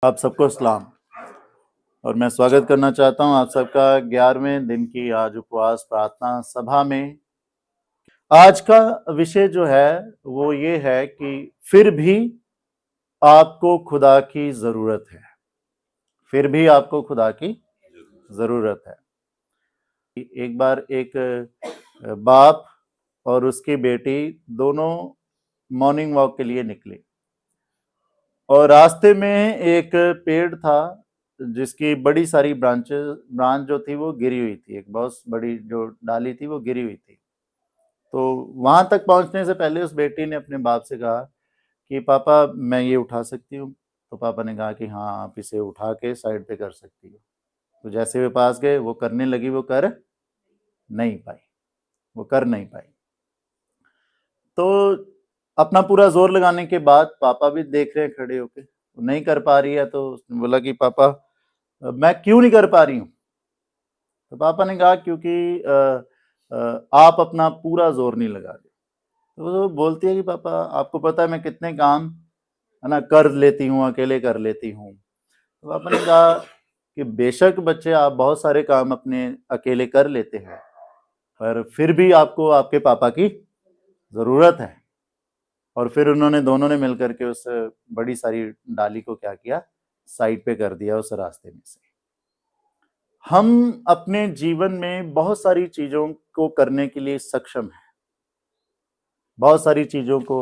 आप सबको सलाम और मैं स्वागत करना चाहता हूं आप सबका 11वें दिन की आज उपवास प्रार्थना सभा में। आज का विषय जो है वो ये है कि फिर भी आपको खुदा की जरूरत है। फिर भी आपको खुदा की जरूरत है। एक बार एक बाप और उसकी बेटी दोनों मॉर्निंग वॉक के लिए निकले और रास्ते में एक पेड़ था जिसकी बड़ी सारी ब्रांच जो थी वो गिरी हुई थी। एक बहुत बड़ी जो डाली थी वो गिरी हुई थी। तो वहां तक पहुंचने से पहले उस बेटी ने अपने बाप से कहा कि पापा मैं ये उठा सकती हूँ। तो पापा ने कहा कि हाँ आप इसे उठा के साइड पे कर सकती हो। तो जैसे वे पास गए वो करने लगी, वो कर नहीं पाई, वो कर नहीं पाई। तो अपना पूरा जोर लगाने के बाद पापा भी देख रहे हैं खड़े होके, वो नहीं कर पा रही है। तो उसने बोला कि पापा मैं क्यों नहीं कर पा रही हूँ। तो पापा ने कहा क्योंकि आप अपना पूरा जोर नहीं लगा रहे। तो वो बोलती है कि पापा आपको पता है मैं कितने काम है ना कर लेती हूँ, अकेले कर लेती हूँ। तो पापा ने कहा कि बेशक बच्चे आप बहुत सारे काम अपने अकेले कर लेते हैं, पर फिर भी आपको आपके पापा की जरूरत है। और फिर उन्होंने दोनों ने मिलकर के उस बड़ी सारी डाली को क्या किया, साइड पे कर दिया उस रास्ते में से। हम अपने जीवन में बहुत सारी चीजों को करने के लिए सक्षम हैं, बहुत सारी चीजों को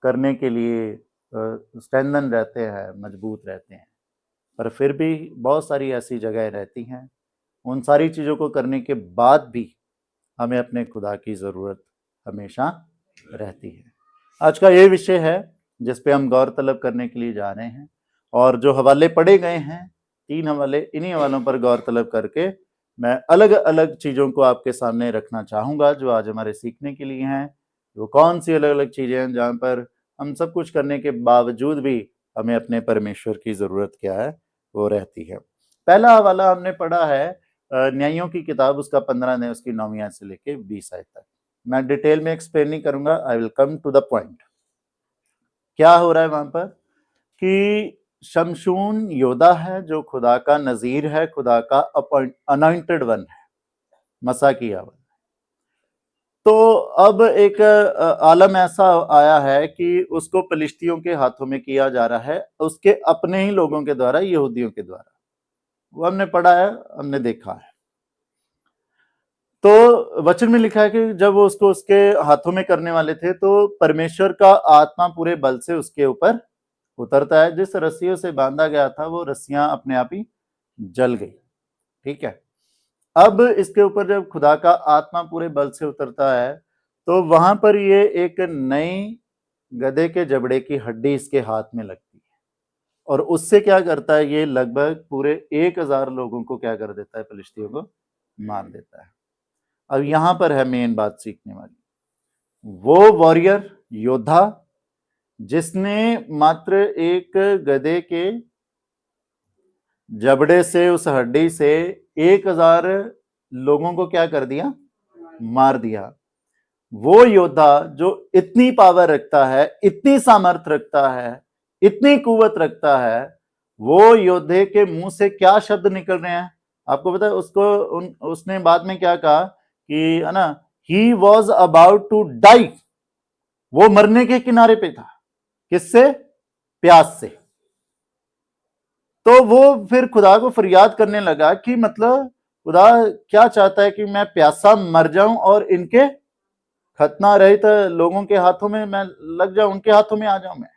करने के लिए स्ट्रेंथन रहते हैं, मजबूत रहते हैं, पर फिर भी बहुत सारी ऐसी जगह रहती हैं उन सारी चीजों को करने के बाद भी हमें अपने खुदा की जरूरत हमेशा रहती है। आज का ये विषय है जिस पे हम गौर तलब करने के लिए जा रहे हैं, और जो हवाले पढ़े गए हैं 3 हवाले, इन्हीं हवालों पर गौर तलब करके मैं अलग अलग चीजों को आपके सामने रखना चाहूंगा जो आज हमारे सीखने के लिए हैं। वो कौन सी अलग अलग चीजें हैं जहां पर हम सब कुछ करने के बावजूद भी हमें अपने परमेश्वर की जरूरत क्या है वो रहती है। पहला हवाला हमने पढ़ा है न्यायों की किताब, उसका 15 अध्याय उसकी 9वीं आयत से लेके 20 आयत तक। मैं डिटेल में एक्सप्लेन नहीं करूंगा, I will come to the point. क्या हो रहा है वहां पर कि शमशून योद्धा है जो खुदा का नजीर है, खुदा का अनॉइंटेड वन है, मसा किया वन। तो अब एक आलम ऐसा आया है कि उसको फलिश्तियों के हाथों में किया जा रहा है, उसके अपने ही लोगों के द्वारा, यहूदियों के द्वारा। वो हमने पढ़ा है, हमने देखा है। तो वचन में लिखा है कि जब वो उसको उसके हाथों में करने वाले थे तो परमेश्वर का आत्मा पूरे बल से उसके ऊपर उतरता है। जिस रस्सियों से बांधा गया था वो रस्सियां अपने आप ही जल गई। ठीक है। अब इसके ऊपर जब खुदा का आत्मा पूरे बल से उतरता है तो वहां पर ये एक नई गधे के जबड़े की हड्डी इसके हाथ में लगती है, और उससे क्या करता है, ये लगभग पूरे 1000 लोगों को क्या कर देता है, फलिश्तियों को मार देता है। अब यहां पर है मेन बात सीखने वाली। वो वॉरियर योद्धा जिसने मात्र एक गधे के जबड़े से, उस हड्डी से 1000 लोगों को क्या कर दिया, मार दिया। वो योद्धा जो इतनी पावर रखता है, इतनी सामर्थ रखता है, इतनी कुवत रखता है, वो योद्धे के मुंह से क्या शब्द निकल रहे हैं आपको पता है। उसने बाद में क्या कहा कि है ना, he was about to die. वो मरने के किनारे पे था। किससे? प्यास से। तो वो फिर खुदा को फरियाद करने लगा कि मतलब खुदा क्या चाहता है कि मैं प्यासा मर जाऊं और इनके खतना रहित लोगों के हाथों में मैं लग जाऊं, उनके हाथों में आ जाऊं मैं।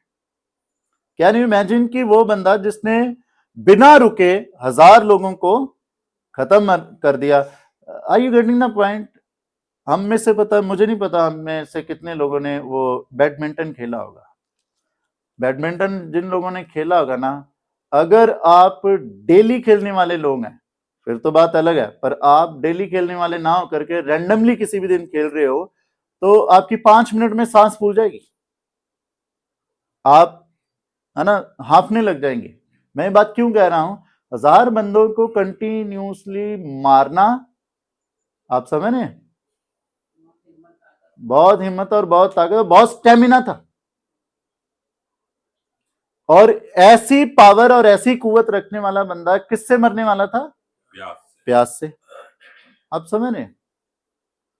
कैन यू इमेजिन कि वो बंदा जिसने बिना रुके 1000 लोगों को खत्म कर दिया। Are you getting the point? हम में से पता, मुझे नहीं पता हम में से कितने लोगों ने वो बैडमिंटन खेला होगा। बैडमिंटन जिन लोगों ने खेला होगा ना, अगर आप डेली खेलने वाले लोग हैं फिर तो बात अलग है, पर आप डेली खेलने वाले ना हो करके रैंडमली किसी भी दिन खेल रहे हो तो आपकी 5 मिनट में सांस फूल जाएगी, आप है ना हांफने लग जाएंगे। मैं ये बात क्यों कह रहा हूं, 1000 बंदों को कंटिन्यूसली मारना, आप समझ रहे हैं, बहुत हिम्मत और बहुत ताकत और बहुत स्टेमिना था। और ऐसी पावर और ऐसी कुवत रखने वाला बंदा किससे मरने वाला था? प्यास से। आप समझ रहे हैं?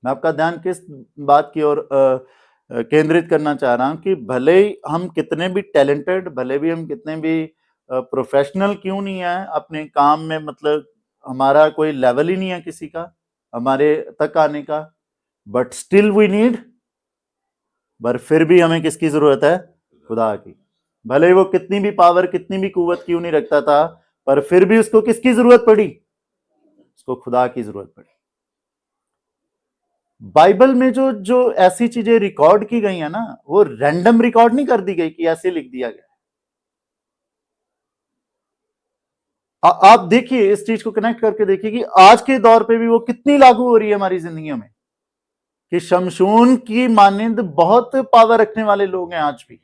मैं आपका ध्यान किस बात की ओर केंद्रित करना चाह रहा हूं कि भले ही हम कितने भी टैलेंटेड, भले भी हम कितने भी प्रोफेशनल क्यों नहीं है अपने काम में, मतलब हमारा कोई लेवल ही नहीं है किसी का हमारे तक आने का, बट स्टिल वी नीड, पर फिर भी हमें किसकी जरूरत है? खुदा की। भले ही वो कितनी भी पावर, कितनी भी कुवत क्यों नहीं रखता था, पर फिर भी उसको किसकी जरूरत पड़ी? उसको खुदा की जरूरत पड़ी। बाइबल में जो जो ऐसी चीजें रिकॉर्ड की गई है ना, वो रैंडम रिकॉर्ड नहीं कर दी गई कि ऐसे लिख दिया गया। आप देखिए, इस चीज को कनेक्ट करके देखिए कि आज के दौर पे भी वो कितनी लागू हो रही है हमारी जिंदगियों में, कि शमशून की मानिंद बहुत पावर रखने वाले लोग हैं आज भी,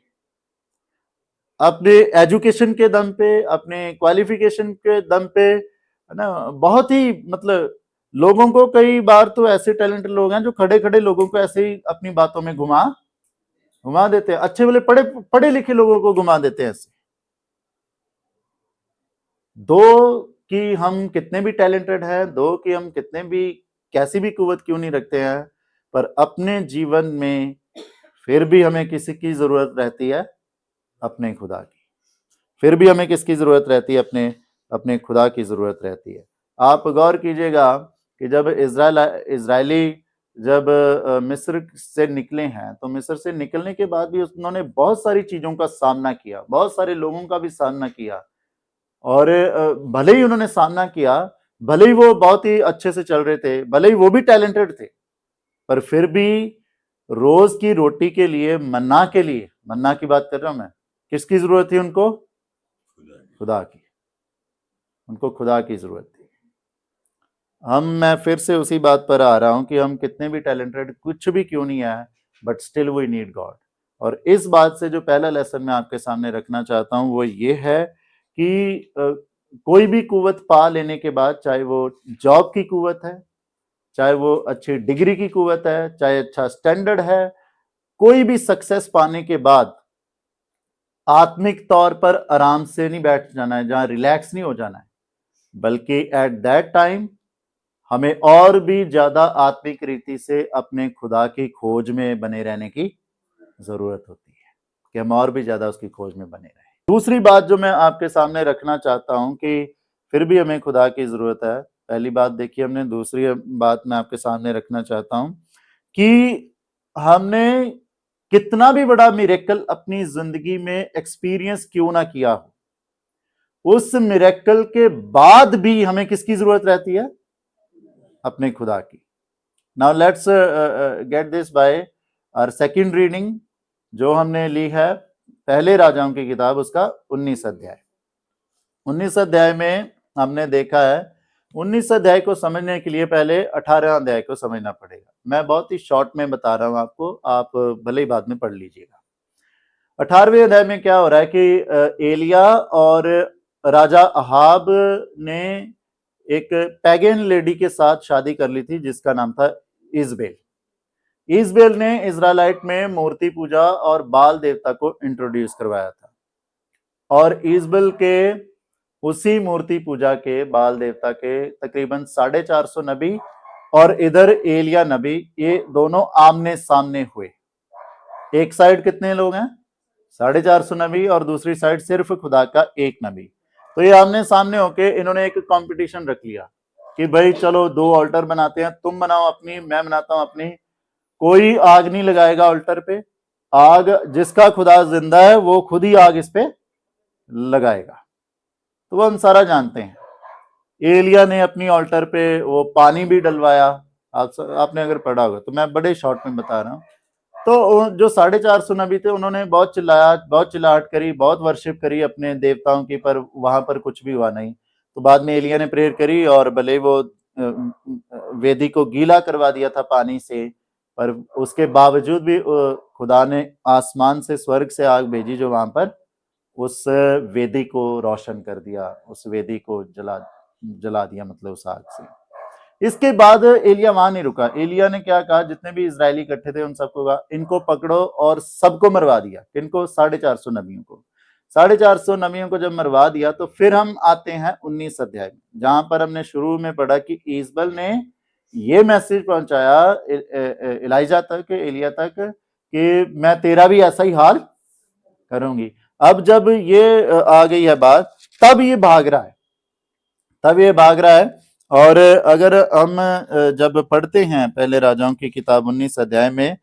अपने एजुकेशन के दम पे, अपने क्वालिफिकेशन के दम पे, है ना। बहुत ही मतलब लोगों को कई बार तो ऐसे टैलेंटेड लोग हैं जो खड़े खड़े लोगों को ऐसे ही अपनी बातों में घुमा घुमा देते हैं, अच्छे वाले पढ़े पढ़े लिखे लोगों को घुमा देते हैं ऐसे। दो कि हम कितने भी टैलेंटेड हैं, दो कि हम कितने भी कैसी भी कुवत क्यों नहीं रखते हैं, पर अपने जीवन में फिर भी हमें किसी की जरूरत रहती है? अपने खुदा की। फिर भी हमें किसकी जरूरत रहती है? अपने अपने खुदा की जरूरत रहती है। आप गौर कीजिएगा कि जब इजरायली जब मिस्र से निकले हैं, तो मिस्र से निकलने के बाद भी उन्होंने बहुत सारी चीजों का सामना किया, बहुत सारे लोगों का भी सामना किया, और भले ही उन्होंने सामना किया, भले ही वो बहुत ही अच्छे से चल रहे थे, भले ही वो भी टैलेंटेड थे, पर फिर भी रोज की रोटी के लिए, मन्ना के लिए, मन्ना की बात कर रहा हूं मैं, किसकी जरूरत थी उनको? खुदा की। उनको खुदा की जरूरत थी। मैं फिर से उसी बात पर आ रहा हूं कि हम कितने भी टैलेंटेड कुछ भी क्यों नहीं है, but still we need God. और इस बात से जो पहला लेसन मैं आपके सामने रखना चाहता हूं वो ये है कि कोई भी कुवत पा लेने के बाद, चाहे वो जॉब की कुवत है, चाहे वो अच्छी डिग्री की कुवत है, चाहे अच्छा स्टैंडर्ड है, कोई भी सक्सेस पाने के बाद आत्मिक तौर पर आराम से नहीं बैठ जाना है, जहां रिलैक्स नहीं हो जाना है, बल्कि एट दैट टाइम हमें और भी ज्यादा आत्मिक रीति से अपने खुदा की खोज में बने रहने की जरूरत होती है, कि हम और भी ज्यादा उसकी खोज में बने रहें। दूसरी बात जो मैं आपके सामने रखना चाहता हूं कि फिर भी हमें खुदा की जरूरत है। पहली बात देखिए हमने, दूसरी बात मैं आपके सामने रखना चाहता हूं कि हमने कितना भी बड़ा मिरेकल अपनी जिंदगी में एक्सपीरियंस क्यों ना किया हो, उस मिरेकल के बाद भी हमें किसकी जरूरत रहती है? अपने खुदा की। Now let's get this by our second reading, जो हमने ली है पहले राजाओं की किताब, उसका 19 अध्याय। 19 अध्याय में हमने देखा है, 19 अध्याय को समझने के लिए पहले 18 अध्याय को समझना पड़ेगा। मैं बहुत ही शॉर्ट में बता रहा हूं आपको, आप भले ही बाद में पढ़ लीजिएगा। 18वें अध्याय में क्या हो रहा है कि एलिया और राजा अहाब ने एक पैगन लेडी के साथ शादी कर ली थी, जिसका नाम था इजबेल। इजबेल ने इजराइलाइट में मूर्ति पूजा और बाल देवता को इंट्रोड्यूस करवाया था, और इजबेल के उसी मूर्ति पूजा के, बाल देवता के तकरीबन 450 नबी और इधर एलिया नबी, ये दोनों आमने सामने हुए। एक साइड कितने लोग हैं? 450 नबी, और दूसरी साइड सिर्फ खुदा का एक नबी। तो ये आमने सामने होके इन्होंने एक कंपटीशन रख लिया कि भाई चलो 2 ऑल्टर बनाते हैं, तुम बनाओ अपनी, मैं बनाता हूं अपनी। कोई आग नहीं लगाएगा ऑल्टर पे, आग जिसका खुदा जिंदा है वो खुद ही आग इस पे लगाएगा। तो वो हम सारा जानते हैं। एलिया ने अपनी ऑल्टर पे वो पानी भी डलवाया, आपने अगर पढ़ा होगा तो, मैं बड़े शॉर्ट में बता रहा हूं। तो जो 450 नबी थे उन्होंने बहुत चिल्लाया, बहुत चिल्लाहट करी, बहुत वर्शिप करी अपने देवताओं की, पर वहां पर कुछ भी हुआ नहीं। तो बाद में एलिया ने प्रेयर करी, और भले वो वेदी को गीला करवा दिया था पानी से, पर उसके बावजूद भी खुदा ने आसमान से, स्वर्ग से आग भेजी, जो वहां पर उस वेदी को रोशन कर दिया, उस वेदी को जला दिया, मतलब उस आग से। इसके बाद एलिया वहां नहीं रुका। एलिया ने क्या कहा, जितने भी इजरायली इकट्ठे थे उन सबको कहा इनको पकड़ो और सबको मरवा दिया। किनको? 450 नबियों को। 450 नबियों को जब मरवा दिया तो फिर हम आते हैं 19 अध्याय में, जहां पर हमने शुरू में पढ़ा कि ईजबल ने ये मैसेज पहुंचाया इलाइजा तक, एलिया तक, कि मैं तेरा भी ऐसा ही हाल करूंगी। अब जब ये आ गई है बात, तब ये भाग रहा है। और अगर हम जब पढ़ते हैं पहले राजाओं की किताब 19 अध्याय में,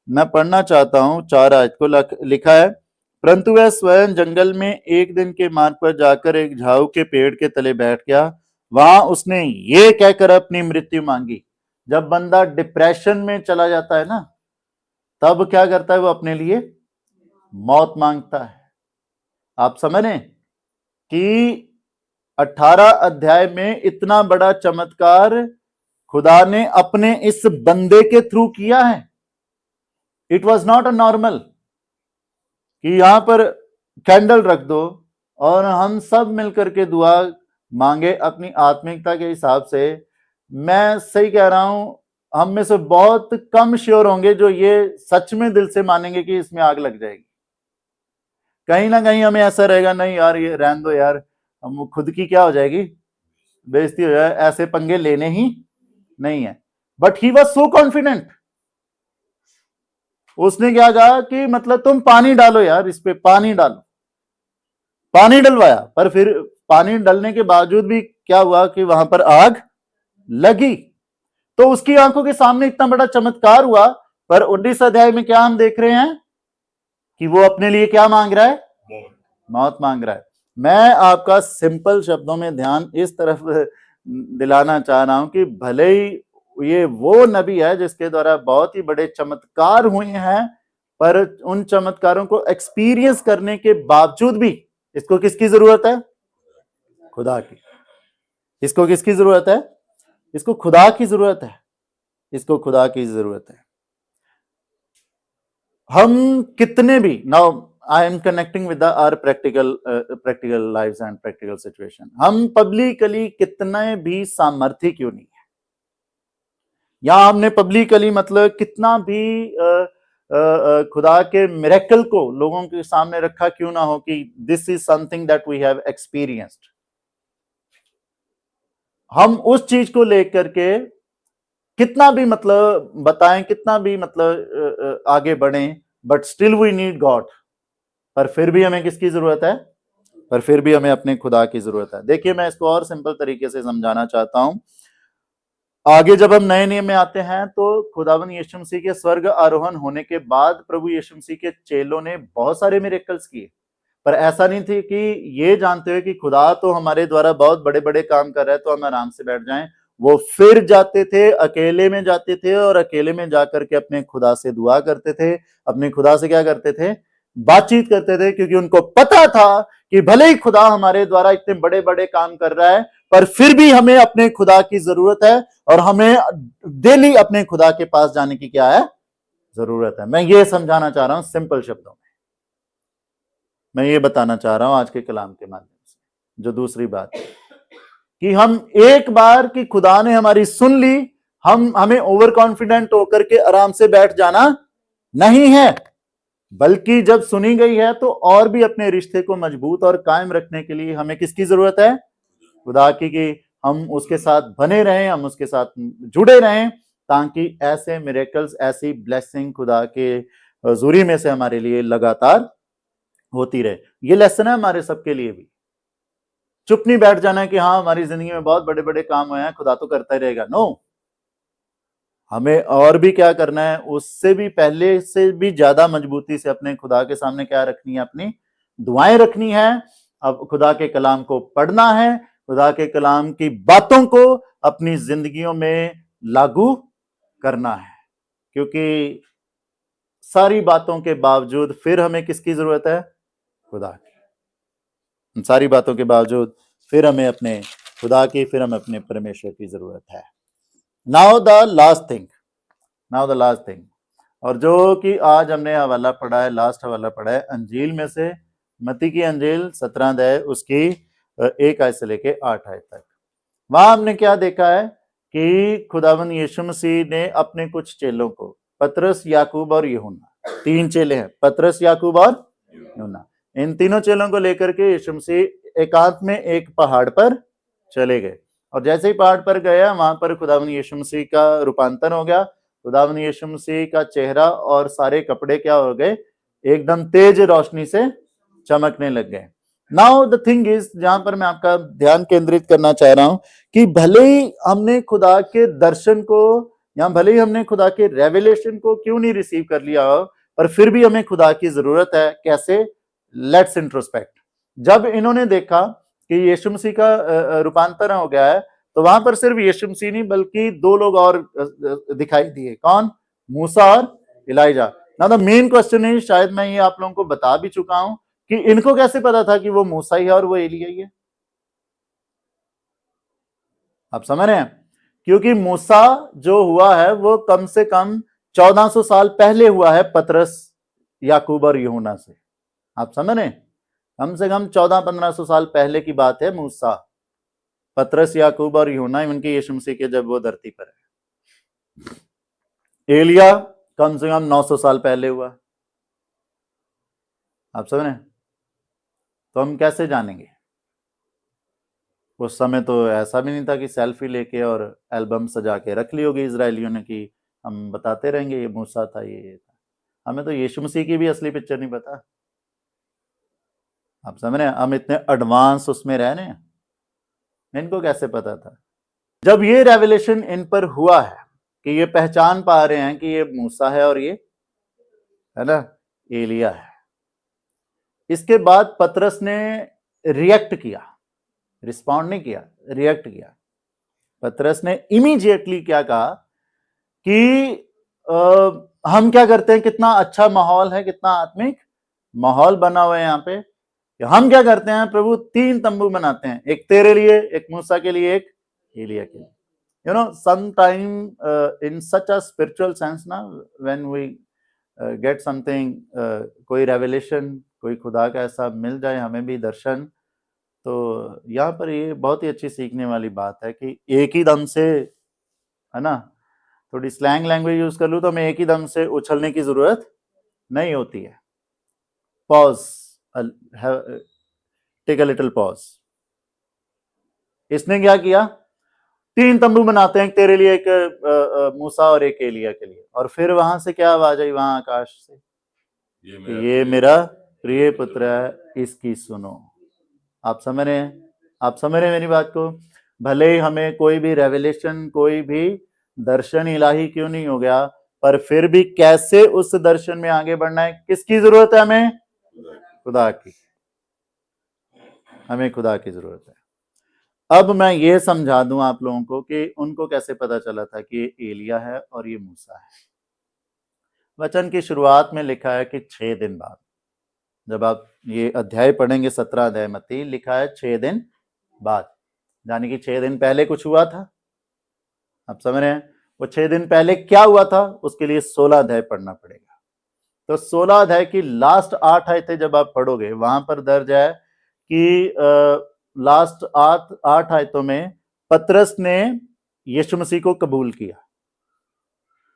मैं पढ़ना चाहता हूं 4 आयत को। लिखा है, परंतु वह स्वयं जंगल में एक दिन के मार्ग पर जाकर एक झाऊ के पेड़ के तले बैठ गया। वहां उसने ये कहकर अपनी मृत्यु मांगी। जब बंदा डिप्रेशन में चला जाता है ना, तब क्या करता है? वो अपने लिए मौत मांगता है। आप समझ रहे कि 18 अध्याय में इतना बड़ा चमत्कार खुदा ने अपने इस बंदे के थ्रू किया है। It was not a normal कि यहां पर कैंडल रख दो और हम सब मिलकर के दुआ मांगे अपनी आत्मिकता के हिसाब से। मैं सही कह रहा हूं, हम में से बहुत कम श्योर होंगे जो ये सच में दिल से मानेंगे कि इसमें आग लग जाएगी। कहीं ना कहीं हमें ऐसा रहेगा, नहीं यार ये रहने दो यार, हम खुद की क्या हो जाएगी, बेइज्जती हो जाए, ऐसे पंगे लेने ही नहीं है। But he was so confident. उसने क्या कहा कि मतलब तुम पानी डालो यार, इस पे पानी डालो। पानी डलवाया, पर फिर पानी डलने के बावजूद भी क्या हुआ कि वहां पर आग लगी। तो उसकी आंखों के सामने इतना बड़ा चमत्कार हुआ, पर 19 अध्याय में क्या हम देख रहे हैं कि वो अपने लिए क्या मांग रहा है? मौत मांग रहा है। मैं आपका सिंपल शब्दों में ध्यान इस तरफ दिलाना चाह रहा हूं कि भले ही ये वो नबी है जिसके द्वारा बहुत ही बड़े चमत्कार हुए हैं, पर उन चमत्कारों को एक्सपीरियंस करने के बावजूद भी इसको किसकी जरूरत है? खुदा की। इसको किसकी जरूरत है? इसको खुदा की जरूरत है। इसको खुदा की जरूरत है। हम कितने भी, now I am connecting with our practical lives and practical situation, हम पब्लिकली कितने भी सामर्थ्य क्यों नहीं है, या हमने पब्लिकली मतलब कितना भी खुदा के मिरेकल को लोगों के सामने रखा क्यों ना हो कि this is something that we have experienced, हम उस चीज को लेकर के कितना भी मतलब बताएं, कितना भी मतलब आगे बढ़ें, but still we need God. पर फिर भी हमें किसकी जरूरत है? पर फिर भी हमें अपने खुदा की जरूरत है। देखिए, मैं इसको और सिंपल तरीके से समझाना चाहता हूं। आगे जब हम नए नियम में आते हैं तो खुदावन यीशु मसीह के स्वर्ग आरोहण होने के बाद प्रभु यीशु मसीह के चेलों ने बहुत सारे मिरेकल्स किए, पर ऐसा नहीं थी कि ये जानते हुए कि खुदा तो हमारे द्वारा बहुत बड़े बड़े काम कर रहा है तो हम आराम से बैठ जाएं। वो फिर जाते थे, अकेले में जाते थे और अकेले में जाकर के अपने खुदा से दुआ करते थे, अपने खुदा से क्या करते थे? बातचीत करते थे, क्योंकि उनको पता था कि भले ही खुदा हमारे द्वारा इतने बड़े बड़े काम कर रहा है, पर फिर भी हमें अपने खुदा की जरूरत है और हमें डेली अपने खुदा के पास जाने की क्या है? जरूरत है। मैं ये समझाना चाह रहा हूं सिंपल शब्दों में, मैं ये बताना चाह रहा हूं आज के कलाम के माध्यम से। जो दूसरी बात है कि हम एक बार कि खुदा ने हमारी सुन ली, हमें ओवर कॉन्फिडेंट होकर के आराम से बैठ जाना नहीं है, बल्कि जब सुनी गई है तो और भी अपने रिश्ते को मजबूत और कायम रखने के लिए हमें किसकी जरूरत है? खुदा की, कि हम उसके साथ बने रहें, हम उसके साथ जुड़े रहें, ताकि ऐसे मिरेकल्स, ऐसी ब्लेसिंग खुदा के हजूरी में से हमारे लिए लगातार होती रहे। ये लेसन है हमारे सबके लिए भी। चुप नहीं बैठ जाना कि हाँ हमारी जिंदगी में बहुत बड़े बड़े काम हुए हैं, खुदा तो करता ही रहेगा। नो, हमें और भी क्या करना है, उससे भी पहले से भी ज्यादा मजबूती से अपने खुदा के सामने क्या रखनी है? अपनी दुआएं रखनी है। अब खुदा के कलाम को पढ़ना है, खुदा के कलाम की बातों को अपनी जिंदगियों में लागू करना है, क्योंकि सारी बातों के बावजूद फिर हमें किसकी जरूरत है? खुदा की। सारी बातों के बावजूद फिर हमें अपने खुदा की, फिर हमें अपने परमेश्वर की जरूरत है। नाउ द लास्ट थिंग, और जो कि आज हमने हवाला पढ़ा है, लास्ट हवाला पढ़ा है अंजील में से, मत्ती की अंजील 17 अध्याय उसकी 1 आयत से लेके 8 आयत तक। वहां हमने क्या देखा है कि खुदावन यीशु मसीह ने अपने कुछ चेलों को, पतरस, याकूब और यूहन्ना, 3 चेले हैं, पतरस, याकूब और यूहन्ना, इन तीनों चेलों को लेकर के यीशु मसीह एकांत में एक पहाड़ पर चले गए, और जैसे ही पहाड़ पर गया वहां पर खुदावंद यीशु मसीह का रूपांतर हो गया। खुदावंद यीशु मसीह का चेहरा और सारे कपड़े क्या हो गए, एकदम तेज रोशनी से चमकने लग गए। नाउ द थिंग इज, जहां पर मैं आपका ध्यान केंद्रित करना चाह रहा हूं कि भले ही हमने खुदा के दर्शन को या भले ही हमने खुदा के रेवलेशन को क्यों नहीं रिसीव कर लिया हो, पर फिर भी हमें खुदा की जरूरत है। कैसे? Let's introspect. जब इन्होंने देखा कि यीशु मसीह का रूपांतर हो गया है, तो वहां पर सिर्फ यीशु मसीह नहीं बल्कि दो लोग और दिखाई दिए। कौन? मूसा और Elijah. Now the main question है, शायद मैं ये आप लोगों को बता भी चुका हूं कि इनको कैसे पता था कि वो मूसा ही है और वो एलिया ही है? आप समझ रहे हैं? क्योंकि मूसा जो हुआ है वो कम से कम 1400 साल पहले हुआ है पतरस, याकूब और यूहन्ना से। आप समझ रहे हैं? कम से कम 1400-1500 साल पहले की बात है। मूसा, पतरस, याकूब और यूहन्ना, इनके यीशु मसीह के जब वो धरती पर है। एलिया कम से कम 900 साल पहले हुआ। आप समझ रहे हैं? तो हम कैसे जानेंगे? उस समय तो ऐसा भी नहीं था कि सेल्फी लेके और एल्बम सजा के रख ली होगी इजरायलियों ने कि हम बताते रहेंगे ये मूसा था, ये था। हमें तो यीशु मसीह की भी असली पिक्चर नहीं पता। आप समझ रहे हैं? हम इतने एडवांस उसमें रह रहे हैं, इनको कैसे पता था? जब ये रेवलेशन इन पर हुआ है कि ये पहचान पा रहे हैं कि ये मूसा है और ये है ना एलिया है, इसके बाद पतरस ने रिएक्ट किया, रिस्पॉन्ड नहीं किया, रिएक्ट किया। पतरस ने इमीडिएटली क्या कहा कि हम क्या करते हैं, कितना अच्छा माहौल है, कितना आत्मिक माहौल बना हुआ है यहाँ पे। हम क्या करते हैं प्रभु, 3 तंबू बनाते हैं, एक तेरे लिए, एक मूसा के लिए, एक एलिया के लिए। You know, sometime in such a spiritual sense ना, when we get something, कोई revelation, कोई खुदा का ऐसा मिल जाए हमें भी दर्शन, तो यहाँ पर ये बहुत ही अच्छी सीखने वाली बात है कि एक ही दम से, है ना, थोड़ी स्लैंग लैंग्वेज यूज कर लूँ तो हमें एक ही दम से उछलने की जरूरत नहीं होती है। Pause, take a little pause. इसने क्या किया, 3 तंबू बनाते हैं, एक तेरे लिए, एक मूसा और एक एलिया के लिए। और फिर वहां से क्या आवाज आई, वहां आकाश से, ये मेरा प्रिय पुत्र है, इसकी सुनो। आप समझ रहे हैं? आप समझ रहे हैं मेरी बात को? भले ही हमें कोई भी रेवलेशन, कोई भी दर्शन इलाही क्यों नहीं हो गया, पर फिर भी कैसे उस दर्शन में आगे बढ़ना है, किसकी जरूरत है हमें? खुदा की। हमें खुदा की जरूरत है। अब मैं ये समझा दूं आप लोगों को कि उनको कैसे पता चला था कि ये एलिया है और ये मूसा है। वचन की शुरुआत में लिखा है कि 6 दिन बाद, जब आप ये अध्याय पढ़ेंगे 17 अध्याय मत्ती, लिखा है 6 दिन बाद, यानी कि 6 दिन पहले कुछ हुआ था। आप समझ रहे हैं? वो 6 दिन पहले क्या हुआ था, उसके लिए 16 अध्याय पढ़ना पड़ेगा। तो 16 अध्याय की लास्ट 8 आयतें जब आप पढ़ोगे, वहां पर दर्ज है कि लास्ट 8 आयतों में पतरस ने यीशु मसीह को कबूल किया।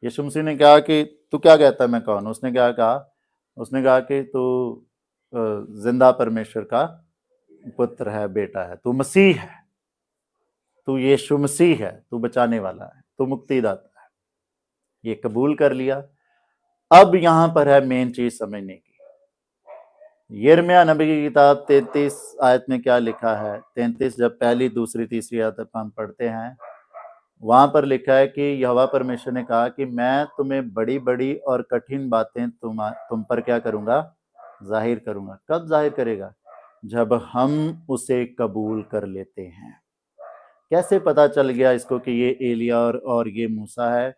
यीशु मसीह ने कहा कि तू क्या कहता है मैं कौन हूं? उसने क्या कहा? उसने कहा कि तू जिंदा परमेश्वर का पुत्र है, बेटा है, तू मसीह है, तू यीशु मसीह है, तू बचाने वाला है, तू मुक्तिदाता है। ये कबूल कर लिया। अब यहां पर है मेन चीज समझने की। यिर्मयाह नबी की किताब 33 आयत में क्या लिखा है? 33 जब पहली, दूसरी, तीसरी आयत हम पढ़ते हैं, वहां पर लिखा है कि यहोवा परमेश्वर ने कहा कि मैं तुम्हें बड़ी बड़ी और कठिन बातें तुम पर क्या करूंगा? जाहिर करूंगा। कब जाहिर करेगा? जब हम उसे कबूल कर लेते हैं। कैसे पता चल गया इसको कि ये एलिया और ये मूसा है?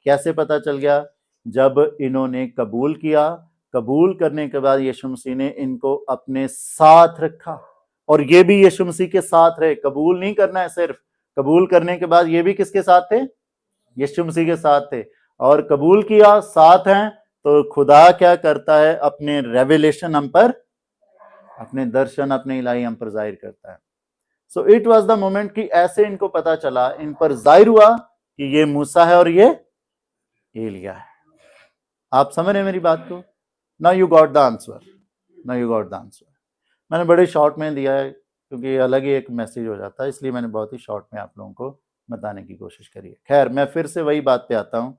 कैसे पता चल गया? जब इन्होंने कबूल किया। कबूल करने के बाद यीशु मसीह ने इनको अपने साथ रखा, और ये भी यीशु मसीह के साथ रहे। कबूल नहीं करना है सिर्फ, कबूल करने के बाद ये भी किसके साथ थे? यीशु मसीह के साथ थे। और कबूल किया, साथ हैं, तो खुदा क्या करता है? अपने रेवलेशन हम पर, अपने दर्शन, अपने इलाही हम पर जाहिर करता है। So it was the moment कि ऐसे इनको पता चला, इन पर जाहिर हुआ कि ये मूसा है और ये एलिया है। आप समझ रहे हैं मेरी बात को? Now you got the answer, now you got the answer. मैंने बड़े शॉर्ट में दिया है क्योंकि ये अलग ही एक मैसेज हो जाता है, इसलिए मैंने बहुत ही शॉर्ट में आप लोगों को बताने की कोशिश करी है। खैर, मैं फिर से वही बात पे आता हूँ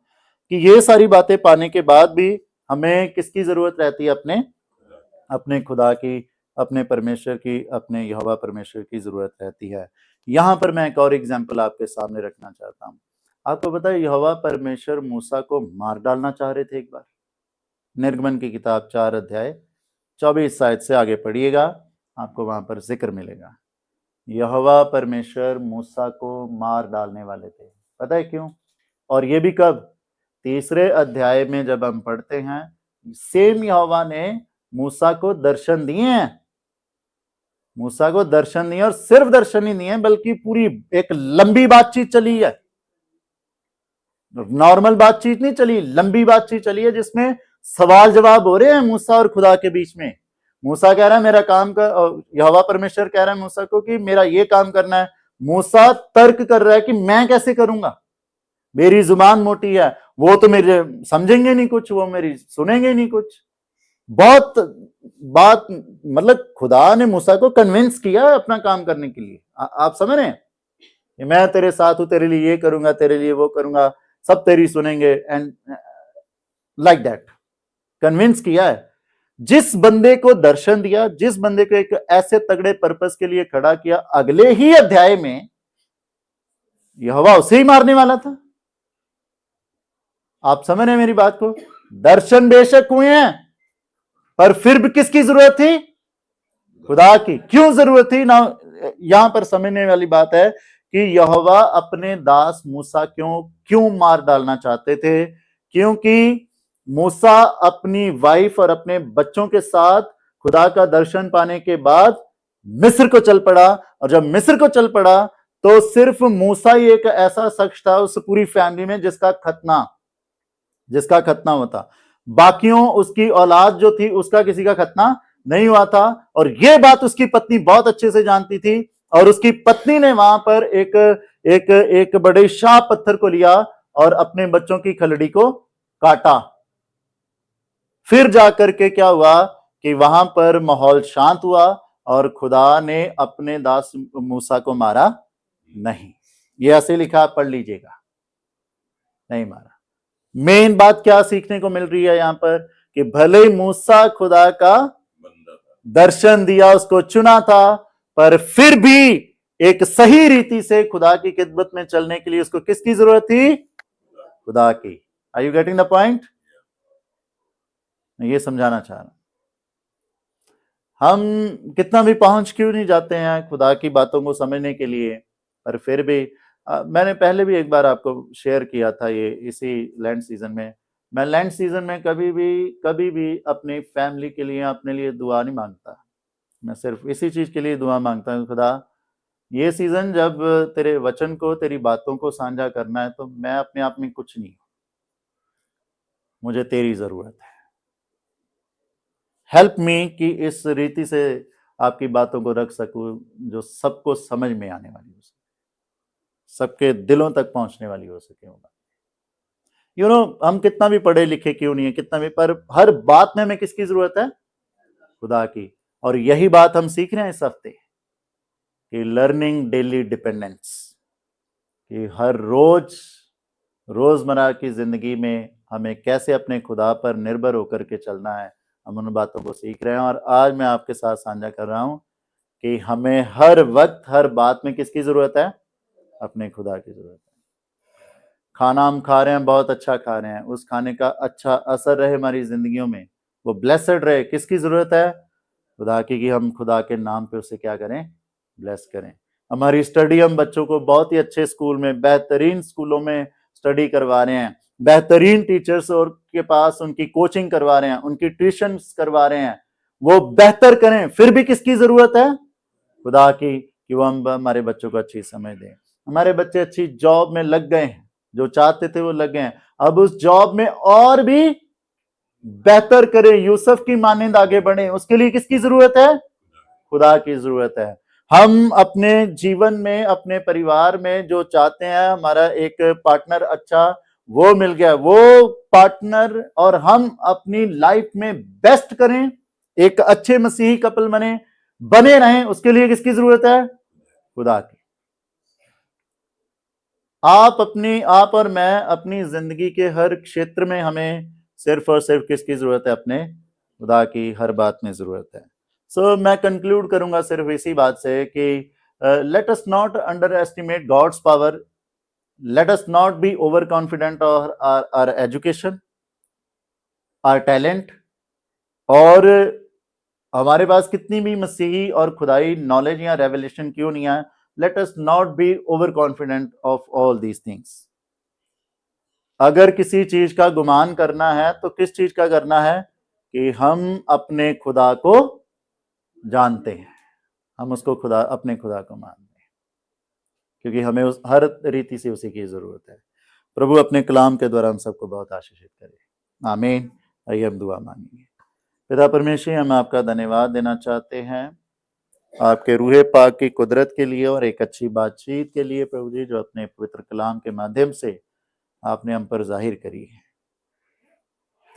कि ये सारी बातें पाने के बाद भी हमें किसकी जरूरत रहती है? अपने खुदा की, अपने परमेश्वर की, अपने यहोवा परमेश्वर की जरूरत रहती है। यहां पर मैं एक और एग्जाम्पल आपके सामने रखना चाहता हूं। आपको पता है यहोवा परमेश्वर मूसा को मार डालना चाह रहे थे एक बार। निर्गमन की किताब 4 अध्याय 24 आयत से आगे पढ़िएगा, आपको वहां पर जिक्र मिलेगा। यहोवा परमेश्वर मूसा को मार डालने वाले थे। पता है क्यों? और ये भी कब? 3 अध्याय में जब हम पढ़ते हैं, सेम यहोवा ने मूसा को दर्शन दिए हैं। मूसा को दर्शन दिए, और सिर्फ दर्शन ही नहीं है बल्कि पूरी एक लंबी बातचीत चली है। नॉर्मल बातचीत नहीं चली, लंबी बातचीत चली है जिसमें सवाल जवाब हो रहे हैं मूसा और खुदा के बीच में। मूसा कह रहा है मेरा काम कर, यहोवा परमेश्वर कह रहा है मूसा को कि मेरा ये काम करना है। मूसा तर्क कर रहा है कि मैं कैसे करूंगा, मेरी जुबान मोटी है, वो तो मेरे समझेंगे नहीं कुछ, वो मेरी सुनेंगे नहीं कुछ। बहुत बात, मतलब खुदा ने मूसा को कन्विंस किया अपना काम करने के लिए। आप समझ रहे हैं कि मैं तेरे साथ हूं, तेरे लिए ये करूंगा, तेरे लिए वो करूंगा, सब तेरी सुनेंगे, एंड लाइक दैट कन्विंस किया है। जिस बंदे को दर्शन दिया, जिस बंदे को एक ऐसे तगड़े पर्पस के लिए खड़ा किया, अगले ही अध्याय में यहोवा उसे ही मारने वाला था। आप समझ रहे हैं मेरी बात को? दर्शन बेशक हुए हैं, पर फिर भी किसकी जरूरत थी? खुदा की। क्यों जरूरत थी ना? यहां पर समझने वाली बात है कि यहोवा अपने दास मूसा क्यों मार डालना चाहते थे? क्योंकि मूसा अपनी वाइफ और अपने बच्चों के साथ खुदा का दर्शन पाने के बाद मिस्र को चल पड़ा, और जब मिस्र को चल पड़ा तो सिर्फ मूसा ही एक ऐसा शख्स था उस पूरी फैमिली में जिसका खतना होता। बाकियों उसकी औलाद जो थी उसका किसी का खतना नहीं हुआ था, और यह बात उसकी पत्नी बहुत अच्छे से जानती थी। और उसकी पत्नी ने वहां पर एक बड़े शार्प पत्थर को लिया और अपने बच्चों की खलड़ी को काटा। फिर जाकर के क्या हुआ कि वहां पर माहौल शांत हुआ और खुदा ने अपने दास मूसा को मारा नहीं। ये ऐसे लिखा, पढ़ लीजिएगा, नहीं मारा। मेन बात क्या सीखने को मिल रही है यहां पर कि भले ही मूसा खुदा का दर्शन दिया, उसको चुना था, पर फिर भी एक सही रीति से खुदा की खिदमत में चलने के लिए उसको किसकी जरूरत थी? खुदा की। Are you getting the point? मैं ये समझाना चाह रहा हूं। हम कितना भी पहुंच क्यों नहीं जाते हैं खुदा की बातों को समझने के लिए, पर फिर भी मैंने पहले भी एक बार आपको शेयर किया था ये, इसी लैंड सीजन में। मैं लैंड सीजन में कभी भी अपनी फैमिली के लिए, अपने लिए दुआ नहीं मांगता। मैं सिर्फ इसी चीज के लिए दुआ मांगता हूँ, खुदा ये सीजन जब तेरे वचन को, तेरी बातों को साझा करना है, तो मैं अपने आप में कुछ नहीं, मुझे तेरी जरूरत है। हेल्प मी कि इस रीति से आपकी बातों को रख सकूं जो सबको समझ में आने वाली हो सके, सबके दिलों तक पहुंचने वाली हो सके। यू नो, हम कितना भी पढ़े लिखे क्यों नहीं है, कितना भी, पर हर बात में हमें किसकी जरूरत है? खुदा की। और यही बात हम सीख रहे हैं इस हफ्ते कि लर्निंग डेली डिपेंडेंस, कि हर रोजमर्रा की जिंदगी में हमें कैसे अपने खुदा पर निर्भर होकर के चलना है, हम उन बातों को सीख रहे हैं। और आज मैं आपके साथ साझा कर रहा हूं कि हमें हर वक्त, हर बात में किसकी जरूरत है? अपने खुदा की जरूरत है। खाना हम खा रहे हैं, बहुत अच्छा खा रहे हैं, उस खाने का अच्छा असर रहे हमारी जिंदगियों में, वो ब्लेसड रहे, किसकी जरूरत है? खुदा की। कि हम खुदा के नाम पे उसे क्या करें? ब्लेस करें। हमारी स्टडी, हम बच्चों को बहुत ही अच्छे स्कूल में, बेहतरीन स्कूलों में स्टडी करवा रहे हैं, बेहतरीन टीचर्स और के पास उनकी कोचिंग करवा रहे हैं, उनकी ट्यूशन करवा रहे हैं, वो बेहतर करें। फिर भी किसकी जरूरत है? खुदा की। कि वो हम हमारे बच्चों को अच्छी समझ दें। हमारे बच्चे अच्छी जॉब में लग गए हैं, जो चाहते थे वो लग गए हैं, अब उस जॉब में और भी बेहतर करें, यूसुफ की मानंद आगे बढ़े, उसके लिए किसकी जरूरत है? खुदा की जरूरत है। हम अपने जीवन में, अपने परिवार में जो चाहते हैं, हमारा एक पार्टनर अच्छा वो मिल गया, वो पार्टनर और हम अपनी लाइफ में बेस्ट करें, एक अच्छे मसीही कपल बने, बने रहें, उसके लिए किसकी जरूरत है? खुदा की। आप और मैं अपनी जिंदगी के हर क्षेत्र में हमें सिर्फ और सिर्फ किसकी जरूरत है? अपने खुदा की हर बात में जरूरत है। सो मैं कंक्लूड करूंगा सिर्फ इसी बात से कि let us not underestimate God's power, let us not be overconfident और आर एजुकेशन, आर टैलेंट, और हमारे पास कितनी भी मसीही और खुदाई नॉलेज या रेवलेशन क्यों नहीं है, late us not be over confident of all these things. अगर किसी चीज का गुमान करना है तो किस चीज का करना है? कि हम अपने खुदा को जानते हैं, हम उसको खुदा, अपने खुदा को मानते हैं, क्योंकि हमें उस हर रीति से उसी की जरूरत है। प्रभु अपने कलाम के द्वारा हम सबको बहुत आशीषित करे। आमीन। आइए हम दुआ मांगेंगे। पिता परमेश्वर, हम आपका धन्यवाद देना चाहते हैं आपके रूहे पाक की कुदरत के लिए और एक अच्छी बातचीत के लिए प्रभु जी, जो अपने पवित्र कलाम के माध्यम से आपने हम पर जाहिर करी है,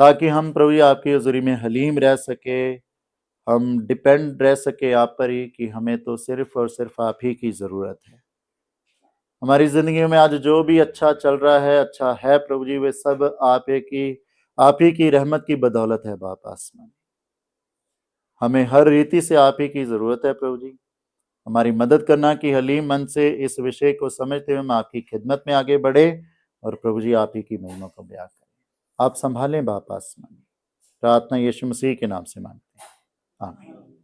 ताकि हम प्रभु जी आपकी हजूरी में हलीम रह सके, हम डिपेंड रह सके आप पर ही, कि हमें तो सिर्फ और सिर्फ आप ही की जरूरत है। हमारी जिंदगी में आज जो भी अच्छा चल रहा है, अच्छा है प्रभु जी, वे सब आप ही की रहमत की बदौलत है बाप आसमान। हमें हर रीति से आप ही की जरूरत है प्रभु जी। हमारी मदद करना कि हलीम मन से इस विषय को समझते हुए हम आपकी खिदमत में आगे बढ़े और प्रभु जी आप ही की महिमा को बयां करें। आप संभालें बाप आसमान। प्रार्थना यीशु मसीह के नाम से मांगते हैं, आमीन।